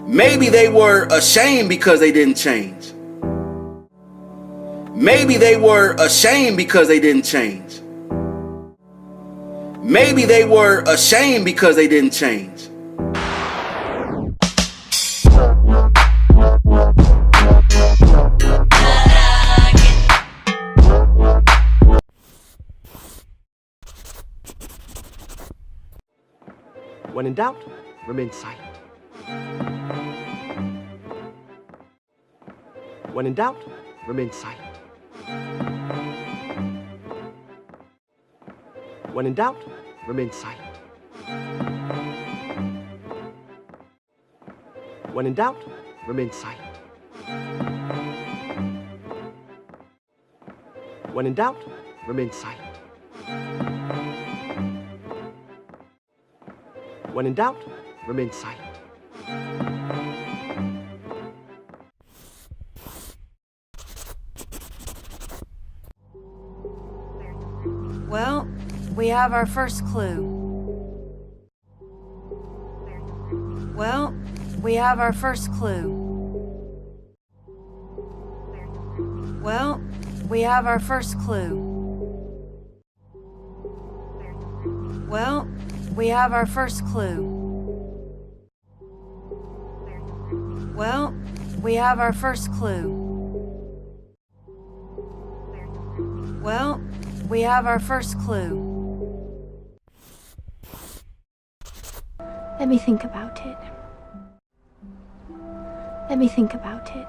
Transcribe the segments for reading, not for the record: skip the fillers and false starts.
Maybe they were ashamed because they didn't change. Maybe they were ashamed because they didn't change. Maybe they were ashamed because they didn't change. When in doubt, remain silent. When in doubt, remain silent. When in doubt, remain silent. When in doubt, remain silent. When in doubt, remain silent. When in doubt, remain silent. Well, we have our first clue. Well, we have our first clue. Well, we have our first clue. Well, we have our first clue. Well, we have our first clue. Well, we have our first clue. Let me think about it. Let me think about it.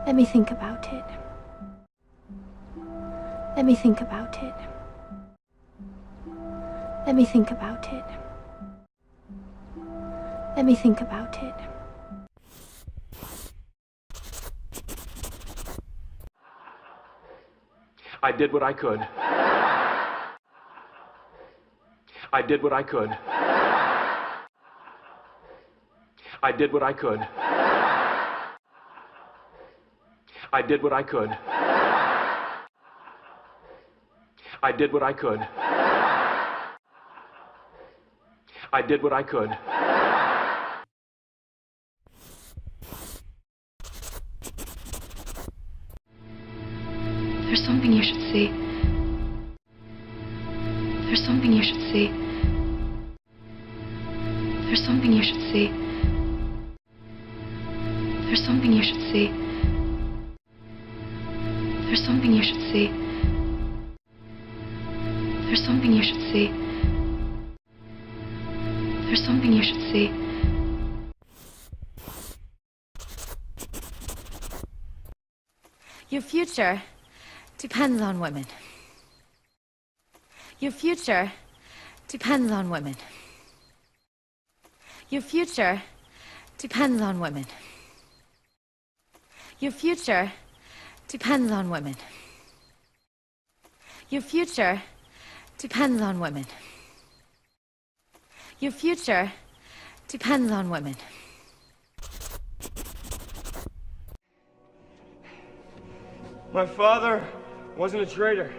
Let me think about it. Let me think about it. Let me think about it. Let me think about it. I did what I could. I did what I could. I did what I could. I did what I could. I did what I could. I did what I could. There's something you should see. There's something you should see. There's something you should see. There's something you should see. There's something you should see. There's something you should see. There's something you should see. Your future depends on women. Your future depends on women. Your future depends on women. Your future depends on women. Your future depends on women. Your future depends on women. My father wasn't a traitor.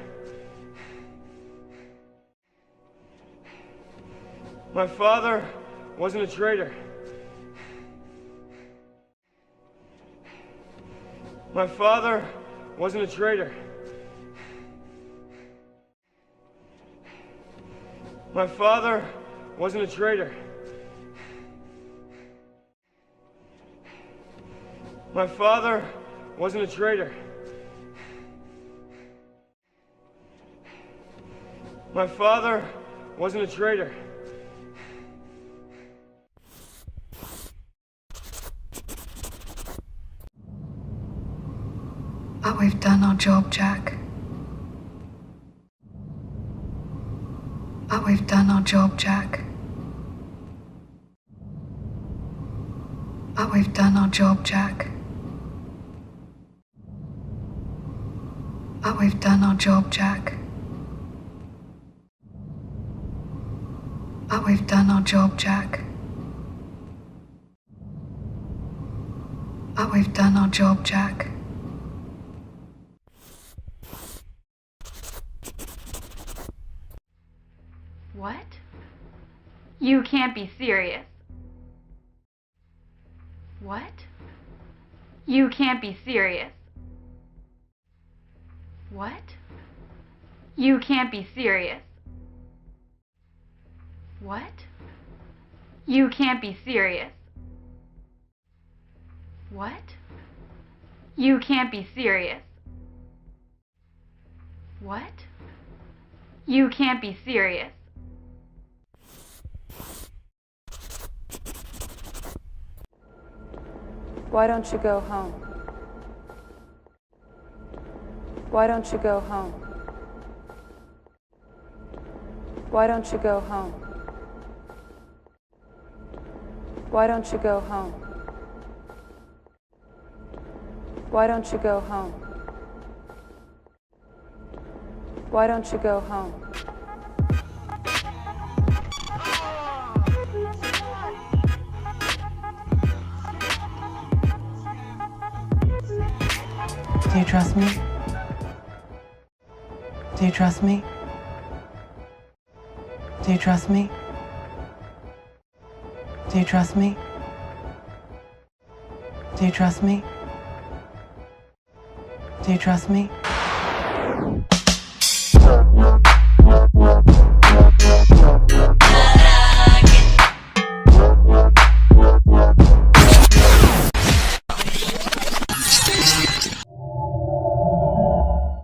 My father wasn't a traitor. My father wasn't a traitor. My father wasn't a traitor. My father wasn't a traitor. My father wasn't a traitor. But we've done our job, Jack. But we've done our job, Jack. But we've done our job, Jack. But we've done our job, Jack. But we've done our job, Jack. But we've done our job, Jack. What? You can't be serious. What? You can't be serious. What? You can't be serious. What? You can't be serious. What? You can't be serious. What? You can't be serious. Why don't you go home? Why don't you go home? Why don't you go home? Why don't you go home? Why don't you go home? Why don't you go home? Do you trust me? Do you trust me? Do you trust me? Do you trust me? Do you trust me? Do you trust me?